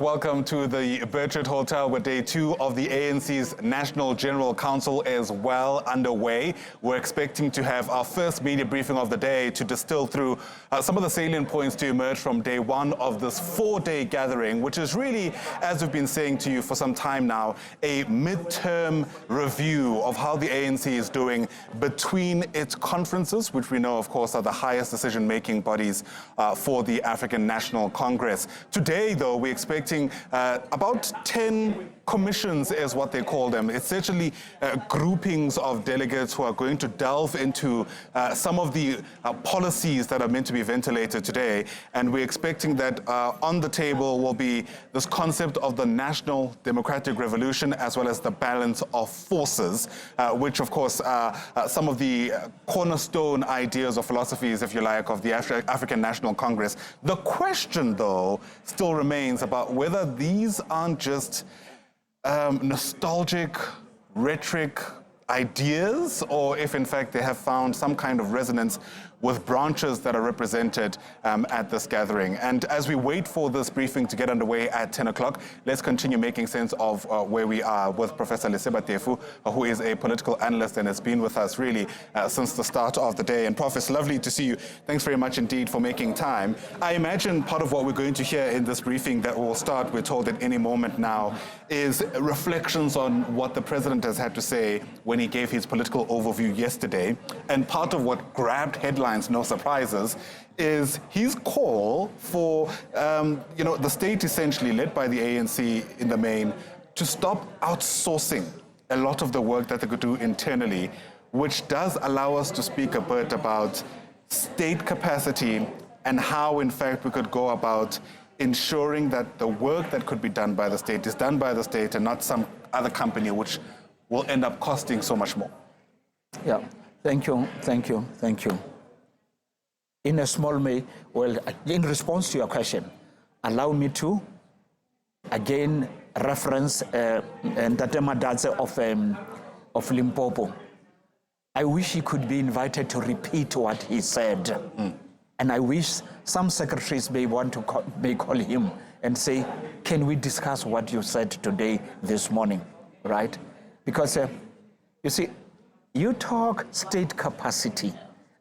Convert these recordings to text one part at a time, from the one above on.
Welcome to the Bertrand Hotel with day 2 of the ANC's National General Council is well underway. We're expecting to have our first media briefing of the day to distill through some of the salient points to emerge from day 1 of this 4-day gathering, which is really, as we've been saying to you for some time now, a midterm review of how the ANC is doing between its conferences, which we know, of course, are the highest decision-making bodies for the African National Congress. Today, though, we expect about 10 commissions is what they call them. It's essentially groupings of delegates who are going to delve into some of the policies that are meant to be ventilated today. And we're expecting that on the table will be this concept of the national democratic revolution as well as the balance of forces, which of course are some of the cornerstone ideas or philosophies, if you like, of the African National Congress. The question, though, still remains about whether these aren't just nostalgic, rhetoric ideas, or if in fact they have found some kind of resonance with branches that are represented at this gathering. And as we wait for this briefing to get underway at 10 o'clock, let's continue making sense of where we are with Professor Lesiba Teffo, who is a political analyst and has been with us really since the start of the day. And Prof, it's lovely to see you. Thanks very much indeed for making time. I imagine part of what we're going to hear in this briefing that will start, we're told at any moment now, is reflections on what the president has had to say when he gave his political overview yesterday. And part of what grabbed headlines, no surprises, is his call for, the state essentially led by the ANC in the main to stop outsourcing a lot of the work that they could do internally, which does allow us to speak a bit about state capacity and how, in fact, we could go about ensuring that the work that could be done by the state is done by the state and not some other company, which will end up costing so much more. Yeah, thank you. In a small way, in response to your question, allow me to again reference Ntatema Dadze of Limpopo. I wish he could be invited to repeat what he said. And I wish some secretaries may call him and say, can we discuss what you said today, this morning, right? Because you see, you talk state capacity.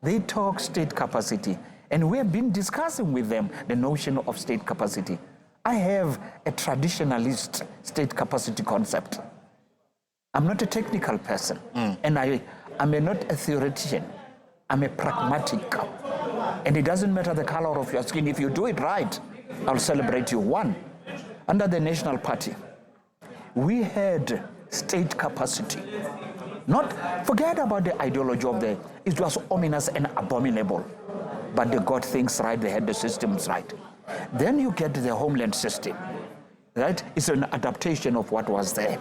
They talk state capacity, and we have been discussing with them the notion of state capacity. I have a traditionalist state capacity concept. I'm not a technical person, and I'm not a theoretician. I'm a pragmatic. And it doesn't matter the color of your skin. If you do it right, I'll celebrate you. One, under the National Party, we had state capacity. Forget about the ideology of it was ominous and abominable, but they got things right, they had the systems right. Then you get the homeland system, right? It's an adaptation of what was there,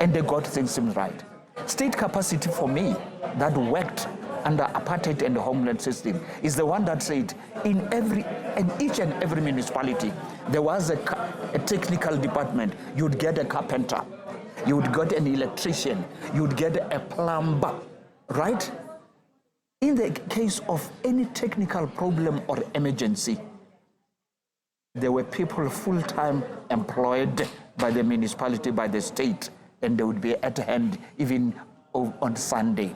and they got things right. State capacity for me that worked under apartheid and the homeland system is the one that said in each and every municipality, there was a technical department. You'd get a carpenter, you would get an electrician, you would get a plumber, right? In the case of any technical problem or emergency, there were people full-time employed by the municipality, by the state, and they would be at hand even on Sunday.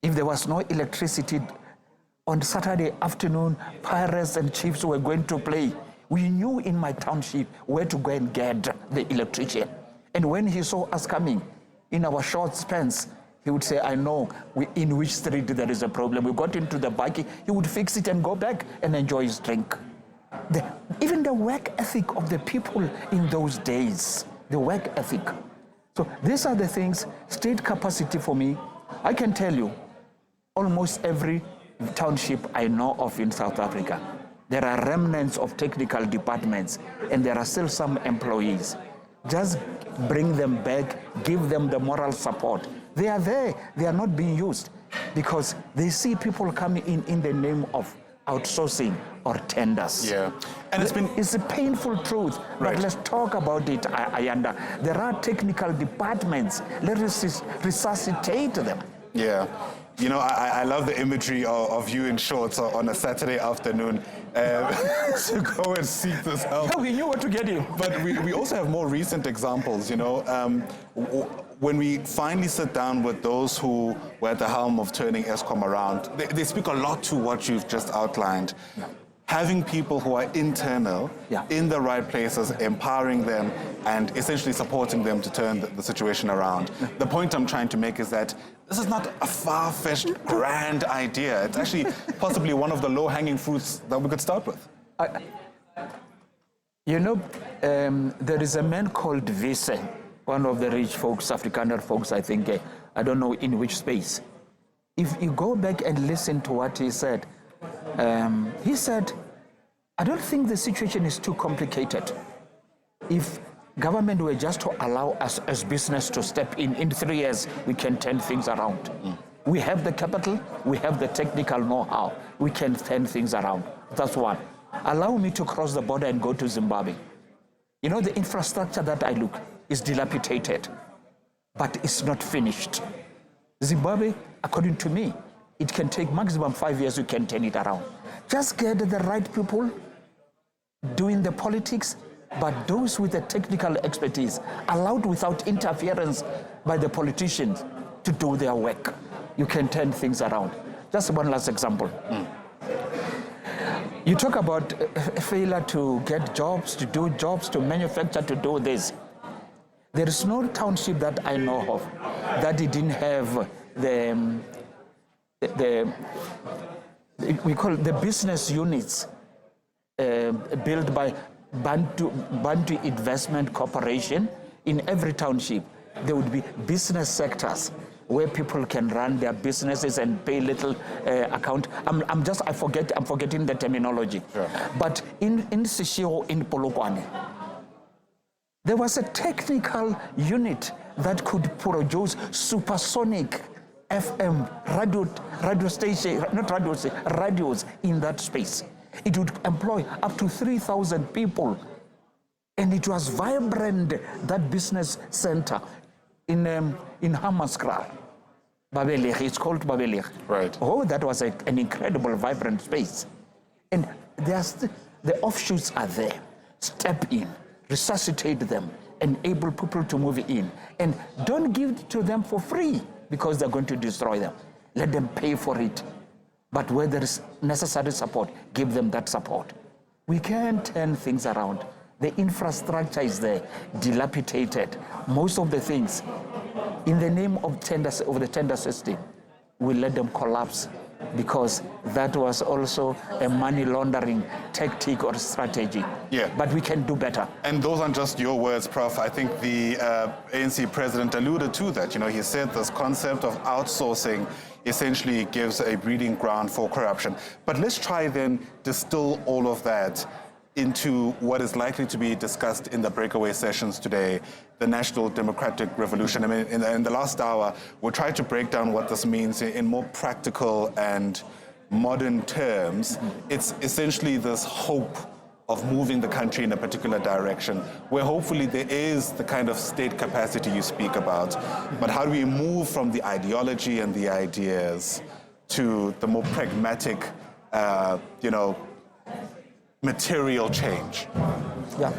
If there was no electricity, on Saturday afternoon, pirates and chiefs were going to play. We knew in my township where to go and get the electrician. And when he saw us coming in our short spans, he would say, I know in which street there is a problem. We got into the buggy, he would fix it and go back and enjoy his drink. Even the work ethic of the people in those days, the work ethic. So these are the things, state capacity for me. I can tell you, almost every township I know of in South Africa, there are remnants of technical departments and there are still some employees. Just bring them back, give them the moral support. They are there, they are not being used because they see people coming in the name of outsourcing or tenders. Yeah, and it's a painful truth, right. But let's talk about it, Ayanda. There are technical departments, let us resuscitate them. Yeah. You know, I love the imagery of you in shorts on a Saturday afternoon to go and seek this help. Yeah, we knew what to get you. But we also have more recent examples, you know. When we finally sit down with those who were at the helm of turning ESCOM around, they speak a lot to what you've just outlined. Yeah. Having people who are internal, in the right places, empowering them and essentially supporting them to turn the situation around. The point I'm trying to make is that this is not a far-fetched, grand idea. It's actually possibly one of the low-hanging fruits that we could start with. You know, there is a man called Vise, one of the rich folks, Afrikaner folks, I think, I don't know in which space. If you go back and listen to what he said, I don't think the situation is too complicated. If government were just to allow us as business to step in 3 years, we can turn things around. We have the capital, we have the technical know-how, we can turn things around. That's one. Allow me to cross the border and go to Zimbabwe. You know, the infrastructure that I look is dilapidated, but it's not finished. Zimbabwe, according to me, it can take maximum 5 years, you can turn it around. Just get the right people doing the politics, but those with the technical expertise, allowed without interference by the politicians to do their work. You can turn things around. Just one last example. You talk about failure to get jobs, to do jobs, to manufacture, to do this. There is no township that I know of that it didn't have we call the business units built by Bantu Investment Corporation. In every township, there would be business sectors where people can run their businesses and pay little account. I'm forgetting the terminology. Sure. But in Seshego, in Polokwane, there was a technical unit that could produce supersonic FM radio station, not radio station, radios in that space. It would employ up to 3,000 people. And it was vibrant, that business center in Hammanskraal. Babelig, it's called Babelig. Right. Oh, that was an incredible, vibrant space. And the offshoots are there. Step in, resuscitate them, enable people to move in. And don't give it to them for free because they're going to destroy them. Let them pay for it. But where there is necessary support, give them that support. We can turn things around. The infrastructure is there, dilapidated. Most of the things, in the name of the tender system, we let them collapse because that was also a money laundering tactic or strategy. Yeah. But we can do better. And those aren't just your words, Prof. I think the ANC president alluded to that. You know, he said this concept of outsourcing essentially gives a breeding ground for corruption. But let's try then distill all of that into what is likely to be discussed in the breakaway sessions today, the National Democratic Revolution. I mean, in the last hour, we'll try to break down what this means in more practical and modern terms. It's essentially this hope of moving the country in a particular direction, where hopefully there is the kind of state capacity you speak about. But how do we move from the ideology and the ideas to the more pragmatic, material change? Yeah.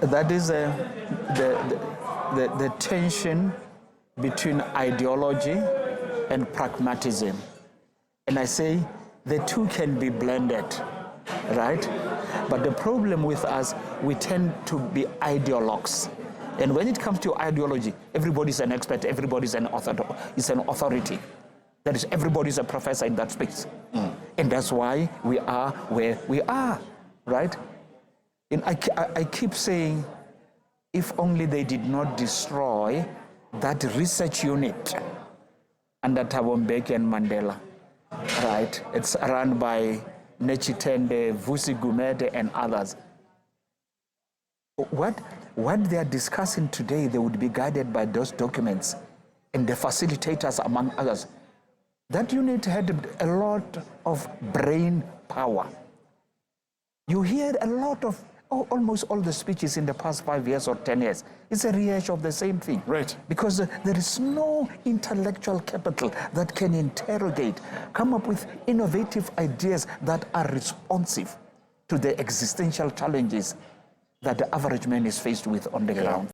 That is the tension between ideology and pragmatism. And I say the two can be blended, right? But the problem with us, we tend to be ideologues. And when it comes to ideology, everybody's an expert, everybody's an authority. That is, everybody's a professor in that space. And that's why we are where we are, right? And I keep saying, if only they did not destroy that research unit under Thabo Mbeki and Mandela, right? It's run by Nechitende, Vusi Gumede, and others. What they are discussing today, they would be guided by those documents and the facilitators, among others. That unit had a lot of brain power. You hear a lot of almost all the speeches in the past 5 years or 10 years, it's a rehash of the same thing. Right. Because there is no intellectual capital that can interrogate, come up with innovative ideas that are responsive to the existential challenges that the average man is faced with on the ground.